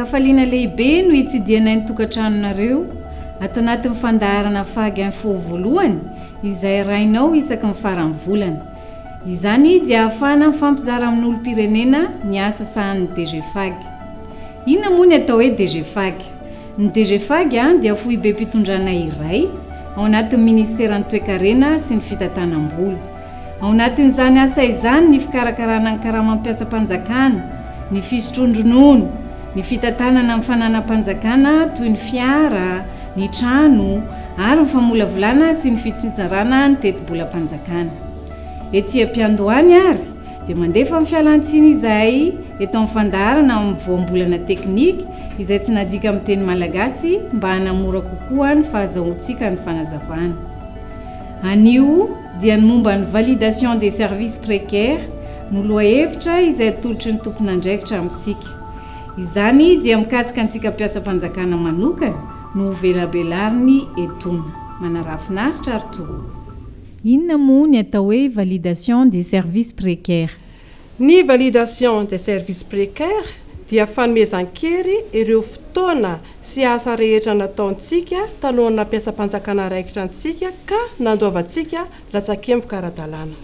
Fankafaliana lehibe no hitsidianay ny tokantranonareo ato anatin'ny fandaharana fagy info voalohany izay rainao isaky ny farany volana. Izany dia ahafahana mifampizara amin'ny olom-pirenena ny asa sahan'ny DGFAG. Inona moa ny atao hoe DGFAG? Ny DGFAG dia foibe mpitondrana iray ao anatin'ny ministeran'ny toe-karena sy ny fitantanam-bola. Ao anatin'izany asa izany ny fikarakarana ny karamam-piasam-panjakana, ny fisotrondronono, ny fitantanana amin'ny fananam-panjakana toy ny fiara, ny trano ary ny famolavolana sy ny fitsitsarana ny teti-bolam-panjakana. Ety Ampiandohany ary dia mandefa amin'ny fialantsiny izahay eto amin'ny fandaharana amin'ny voambolana teknika izay tsy nadika amin'ny teny malagasy mba hanamora kokoa ny fahazahoantsika ny fanazavana. Anio dia ny momba ny validation des services précaires no lohahevitra izay atolotry ny tompon'andraikitra amintsika. Izany dia mikasika antsika mpiasam-panjakana manokana no velabelariny etona. Manarafinaritra ary toa. Inona moa ny atao hoe validation des services précaires? Ny validation des services précaires dia fanomezan-kery ireo fotoana sy asa rehetra nataontsika talohana mpiasam-panjakana raikitra antsika ka nandoavantsika latsakemboka ara-dalàna.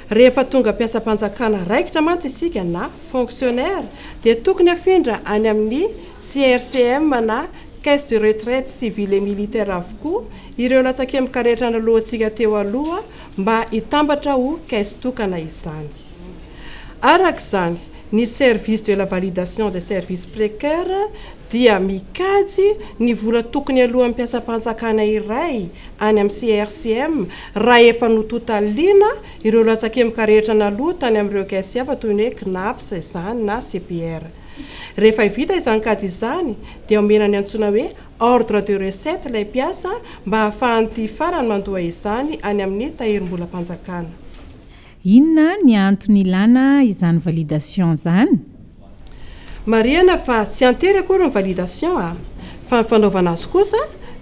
Rehefa tonga mpiasam-panjakana raikitra mantsy isika na fonctionnaire dia tokony afindra any amin'ny CRCM na caisse de retraite civile et militaire avokoa ireo latsakemboka rehetra nalohantsika teo aloha mba hitambatra ho caisse tokana izany. Arak'izany, ny service de la validation des services précaires dia mikajy ny vola tokony alohan'ny mpiasam-panjakana iray any amin'ny CRCM raha efa nototaliana ireo latsakemboka rehetra naloha tany amin'ireo caisse hafa toy ny hoe CNAPS izany na CPR. Rehefa vita izany kajy izany dia omena ny antsoina hoe ordre de recette ilay mpiasa mba ahafahan'ity farany mandoa izany any amin'ny tahirim-bolam-panjakana. Inona ny antony ilana izany validation zany? Marihana fa tsy antery akory ny validation fa ny fanaovana azy kosa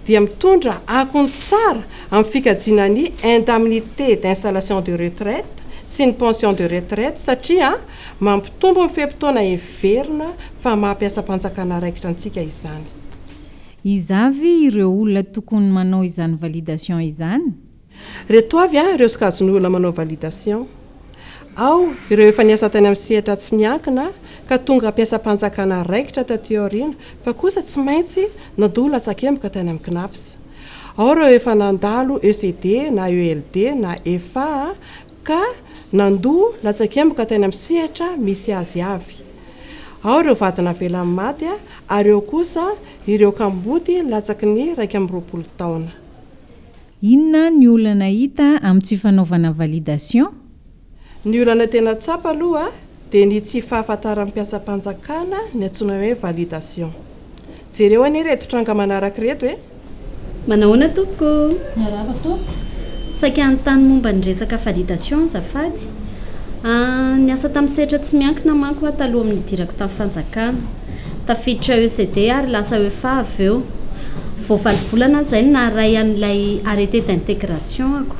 dia mitondra akony tsara amin'ny fikajiana ny indemnité d'installation de retraite sy ny pension de retraite satria mampitombo ny feim-potoana heverina fa mampiasam-panjakana raikitra antsika izany. Izavy ireo olona tokony manao izany validation izany? Reto avy ireo sokajiny olona manao validation. Ao ireo efa niasa tany amin'ny sehatra tsy miankina ka tonga mpiasam-panjakana raikitra taty aoriana fa kosa tsy maintsy nandoa latsakemboka tany amin'ny CNAPS. Ao ireo efa nandalo ECD na ELD na EFA ka nandoa latsakemboka tany amin'ny sehatra misy azy avy. Ao ireo vadina velan'ny maty ary eo kosa ireo kambody latsaky ny 120 taona. Inona ny olana hita amin'ny tsy fanaovana validation? Ny olana tena tsapa aloha dia ny tsy fahafantaran'ny mpiasam-panjakana ny antsoina hoe validation. Jereo any reto tranga manaraka reto e. Manahoana tompoko? Miarahaba tompoko. Saika anontany momba ny resaka validation zafady. Niasa tamin'ny sehatra tsy miankina manko taloha amin'ny dirako tamin'ny fanjakana. Tafiditra ECD ary lasa EFA avy eo. Vao 7 volana izay naray an'ilay arrêté d'intégration ako.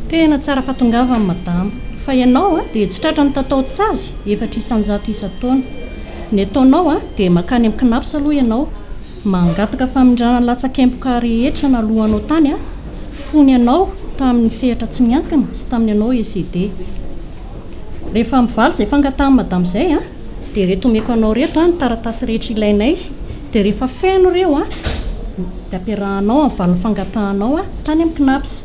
Tena tsara fatongavany madama. Fa ianao dia tsy tratra ny tataotsy azy 400 isan-taona. Ny ataonao dia makany amin'ny CNAPS aloha ianao. Mangataka famindrana latsakemboka rehetra nalohanao tany fony ianao tamin'ny sehatra tsy miankina sy tamin'ny ianao ECD. Rehefa mivaly izay fangatahany madama izay dia reto omeko anao reto ny taratasy rehetra ilainay. Dia rehefa feno ireo dia ampiarahanao amin'ny valiny fangatahanao tany amin'ny CNAPS.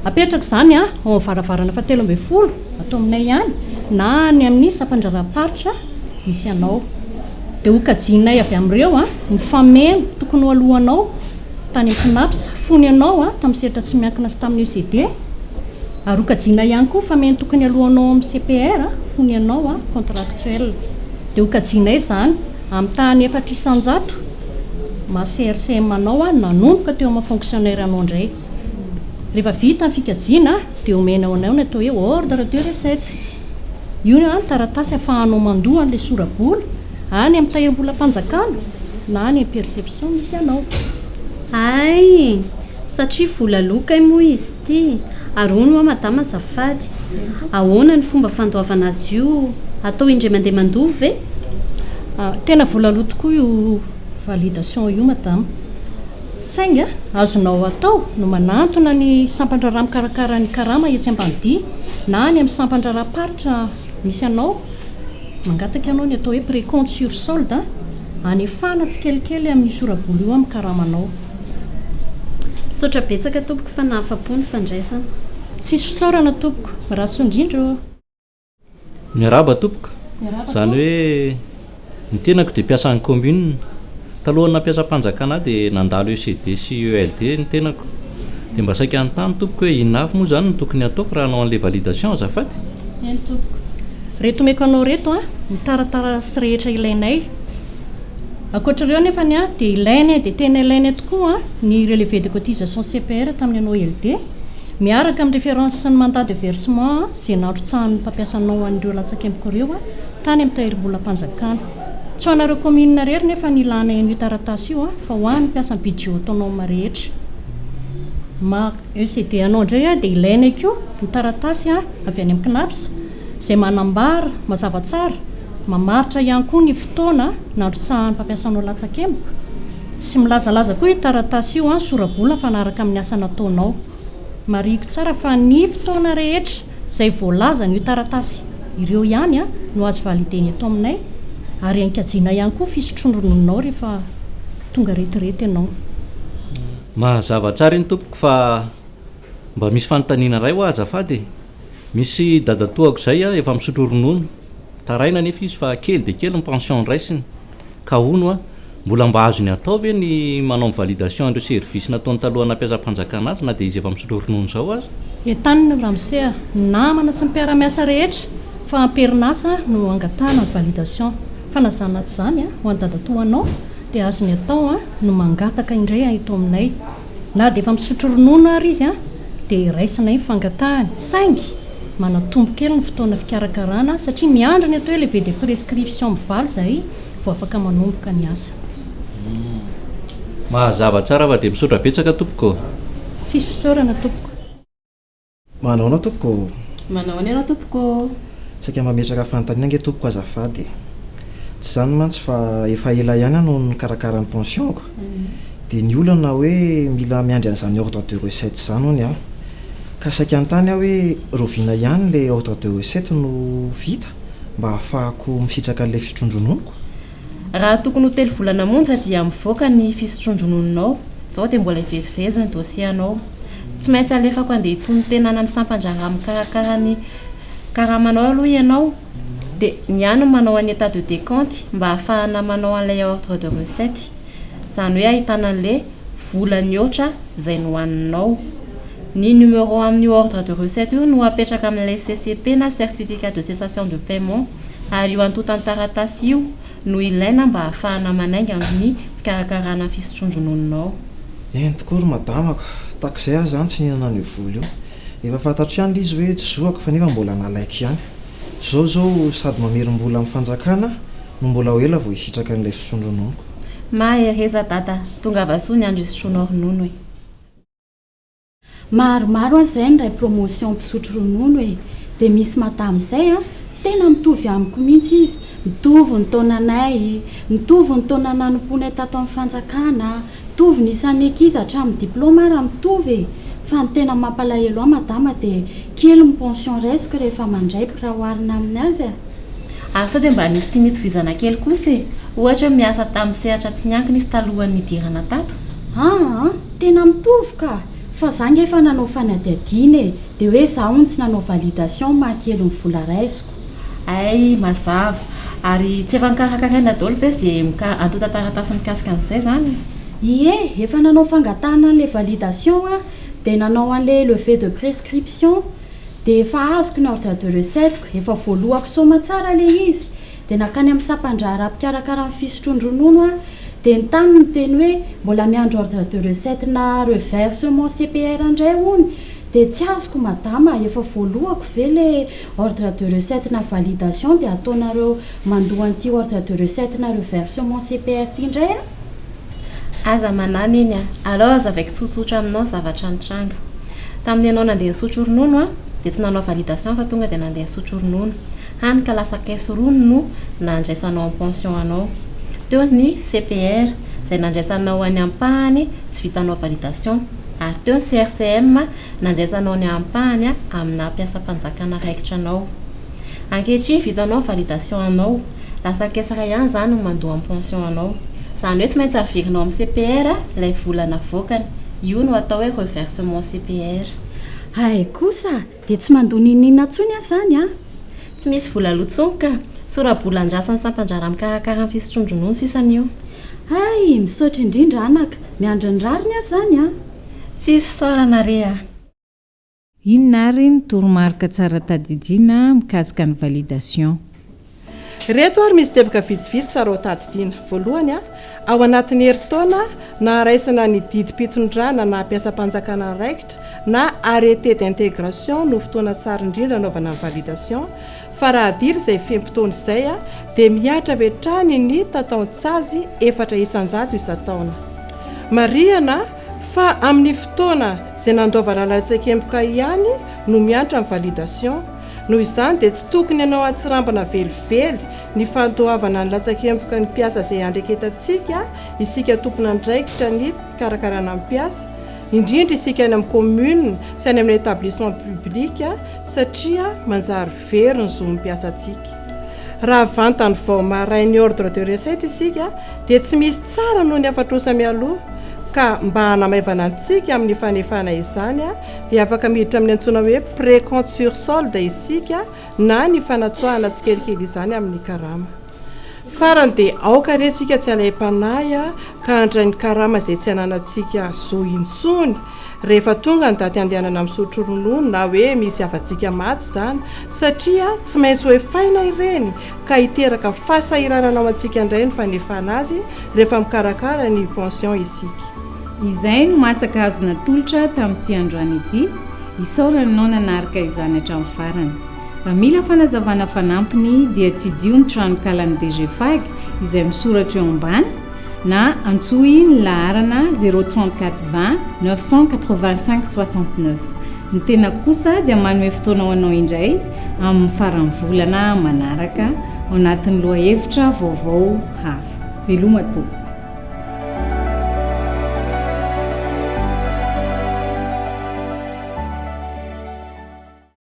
Apetraka izany ao amin'ny varavarana 7-12 atao aminay ihany na ny amin'ny sampandraram-paritra misy anao. Dia hokajianay avy amin'ireo ny fameno tokony ho alohanao tany amin'ny CNAPS fony ianao tamin'ny sehatra tsy miankina sy tamin'ny ECD. Ary hokajianay ihany koa fameno tokony alohanao amin'ny CPR fony ianao contractuel. Dia hokajianay izany amin'ny tany 400 ma CRCM anao nanomboka teo amin'ny fonctionnaire anao indray. Rehefa vita ny fikajiana dia omena anao ny atao hoe ordre de recette. Io taratasy ahafahanao mandoa an'ilay sorabola any amin'ny tahirim-bolam-panjakana na any amin'ny perception misy anao. Ay, satria vola loka moa izy ity. Arono moa madama azafady. Ahoana ny fomba fandoavana azy io? Atao indray mandeha mandova ve? tena volaloha tokoa io validation io madama sainga azonao atao no manantona ny sampandraraha mikarakara ny karama etsy ambanidia na ny amin'ny sampandraraparitra misy anao mangataka ianao ny atao hoe précompte sur solde anefana tsy kelikely amin'ny soraboly io amin'ny karamanao. Misaotra betsaka tompoko fa nahafa-po ny fandraisana. Tsisy fisaorana tompoko raha sondrindro. Miaraba tompoko zany hoe ny tenako dia mpiasa ny commune talohan'ny nampiasa mpanjakana dia nandalo ECD sy ELD ny tenako dia mba saika anytany tompoko hoe inona avy moa zany no tokony ataoko raha hanao an'ilay validation azafady. Eny tompoko reto meko anao reto ny taratarasy rehetra ilainay ankoatr'ireo nefany dia ilainy dia tena ilainy tokoa ny relevé de cotisation CPR tamin'ny anao ELD miaraka amin'ny référence sy ny mandat de versement izay natrotsahan'ny mpampiasanao an'ireo latsakemboko ireo tany amin'ny tahirim-bolam-panjakana. Tsy ho anareo commune rery nefa ny ilana io taratasy io fa ho an'ny mpiasa ny budget autonome rehetra. Ma ECD anao indray dia ilaina koa ny taratasy avy any amin'ny CNAPS izay manambara mazava tsara mamaritra ihany koa ny fotoana natrotsahan'ny mpampiasanao latsakemboko sy milazalaza koa io taratasy io sorabola mifanaraka amin'ny asa nataonao. Mariko tsara fa ny fotoana rehetra izay voalaza ny taratasy ireo ihany no azo valideny eto aminay ary ankajina ihany koa fisotrondrononao rehefa tonga retirety ianao. Mazava tsara iny tompoko fa mba misy fanontaniana ray ho azafady misy dadatoako zay efa misotro ronono taraina nefa izy fa kely dia kely ny pension raisiny ka hono mbola mba azony atao ve ny manao validation andreo service nataony talohana nampiasa mpanjakana azy na dia izy efa misotro ronono zao azy. Entaniny ramsea namana sy ny mpiara-miasa rehetra fa amperinasa no angatana ny validation fanazana tsy zany ho any dadatoanao dia azony atao no mangataka indray ito aminay na dia efa misotro ronono ary izy dia raisina ny fangatahany saingy manatombo kely ny fotoana fikarakarana satria miandro ny atao hoe levé de prescription mivaly zay vao afaka manomboka ny asa. Mazava tsara fa dia misaotra betsaka tompoko. Tsisy fisaorana tompoko. Manaona tompoko. Manao any ianao tompoko. Saika mametraka fanontaniana nge tompoko azafady. Tsy zany mantsy fa efa ela ihany no nikarakara ny pensionko dia ny olana hoe mila miandry an'izany ordre de recette zany hony ka saika antany hoe roviana ihany le ordre de recette no vita mba ahafahako misitraka an'ilay fisotrondrononiko. Raha tokony ho telo volana monja dia mivoaka ny fisotrondrononao zao dia mbola hivezivezy ny dossier-anao tsy maintsy alefako andeha hitony tenana amin'ny sampandrara mikarakara ny karamanao aloha ianao dia ny ano manao any état de décompte mba ahafahana manao an'ilay ordre de recette izany hoe ahitana an'ilay volany ohatra izay nohaninao. Ny numéro amin'ny ordre de recette io no apetraka amin'ilay CCP na certificat de cessation de paiement ary io antotany taratasy io no ilaina mba ahafahana manainga amin'ny fikarakarana fisotrondrononao. Eny tokory madamaka takizay aho zany tsy nihinana an'io voly io efa fantatro ihany izy hoe tsy zoako fa nefa mbola nalaiko ihany zao sady mamerim-bola amin'ny fanjakana no mbola ho ela vao hisitraka an'ilay fisotrondrononiko. Mahereza dada tonga vasoa ny andro isotronao ronono e. Maromaro an'izay ndray promotion mpisotro ronono e dia misy madama izay tena mitovy amiko mihitsy izy mitovy ny taonanay mitovy ny taona nanomponay tato amin'ny fanjakana mitovy ny isan'ny ankizy hatramin'ny diplôma raha mitovy fa ny tena mampalahelo ahy madama dia kely ny pension raisiko rehefa mandray raha oharina amin'ny azy asa dia mba nisy mitsovizana kely kosa e ohatra miasa tamin'ny sehatra tsy niankina izy talohan'ny nidirana tato. Tena mitovy ka fa zange efa nanao fanadihadiana e dia hoe zaho hono tsy nanao validation mahakely ny vola raisiko. Ay mazava ary tsy efa nikarakaraina daholo ve izay antota taratasy mikasika an'izay zany. Ie efa nanao fangatahana an'ilay validation dia nanao an'ilay levé de prescription dia efa azoko ny ordre de recette efa voalohako soma tsara ilay izy dia nakany amin'ny sampandrara mpikarakara amin'ny fisotrondronono dia ny tany ny teny hoe mbola miandro ordre de recette na reversement CPR indray hony dia tsy azoko madama efa voalohako ve le ordre de recette na validation dia ataonareo mandoa an'ity ordre de recette na reversement CPR ty indray aza manana iny alors zavaiko tsotsotra aminao zavatra nitranga tamin'ny ianao nandeha nisotro ronono dia tsy nanao validation fa tonga dia nandeha nisotro ronono hany ka lasa caisse ronony no nandraisanao amin'ny pension anao. Teo ny CPR izay nandraisanao any ampahany tsy vitanao validation, ary teo ny CRCM nandraisanao ny ampahany amina mpiasam-panjakana raikitra anao. Ankehitriny vitanao validation anao, lasa caisse iray ihany zany no mandoa amin'ny pension anao. Zany hoe tsy maintsy averinao amin'ny CPR ilay volana voakany. Io no atao hoe reversement CPR. Ay kosa dia tsy mandoa ninina ntsony zany a. Tsy misy vola lotsony ka sora-bolan-drasany sampandrara mikarakara amin'ny fisotrondronono sisany io. Ay misaotra indrindra anaka, miandrindrariny a zany a. Tsisy saorana re a. Inona ary ny toromarika tsara tadidiana mikasika ny validation? Reto ary misy teboka vitsivitsy tsara ho tadidiana. Voalohany ao anatin'ny herintaona na raisana ny didim-pitondrana na mpiasam-panjakana raikitra na arrêté d'intégration no fotoana tsara indrindra anaovana ny validation. Fa raha adily izay fem-potoana izay dia miatra avy hatrany ny tataon-tsazy 4 isan-jato isan-taona. Marihana fa amin'ny fotoana izay nandaovana latsaikemboka ihany no miatra amin'ny validation. Noho izany dia tsy tokony ianao atsirambana velively ny fantoavana ny latsakemboka ny mpiasa izay andreketantsika isika tompona andraikitra ny fikarakarana ny mpiasa, indrindra isika any amin'ny commune sy any amin'ny établissement public satria manjary very ny zo mpiasa antsika. Raha vantany vao marainy ordre de recette isika dia tsy misy tsara noho ny afatrosa mialoha, ka mba hanamaivana antsika amin'ny fanefana izany dia afaka miditra amin'ny antsoina hoe précompte sur solde isika na ny fanatsoahana tsikelikely izany amin'ny karama. Farany dia aoka resika tsy alaim-panahy ka handray ny karama izay tsy ananantsika zo intsony rehefa tonga ny daty andehanana amin'ny sotro ronono na hoe misy avantsika maty izany, satria tsy maintsy hoe faina ireny ka hiteraka fahasahiranana ao antsika indray ny fanefana azy rehefa mikarakara ny pension isika. Izay no masaka azona tolotra tamin'ity androany ity, isaoranao nanaraka izany hatramin'ny farany. Raha mila fanazavana fanampiny dia tsy dio ny tranokalan'ny DGFAG izay misoratra eo ambany na antsoy ny laharana 034 20 985 69. Ny tena kosa dia manome fotoana ho anao indray amin'ny faran'ny volana manaraka ao anatin'ny lohahevitra vaovao hafa. Veloma tompoko.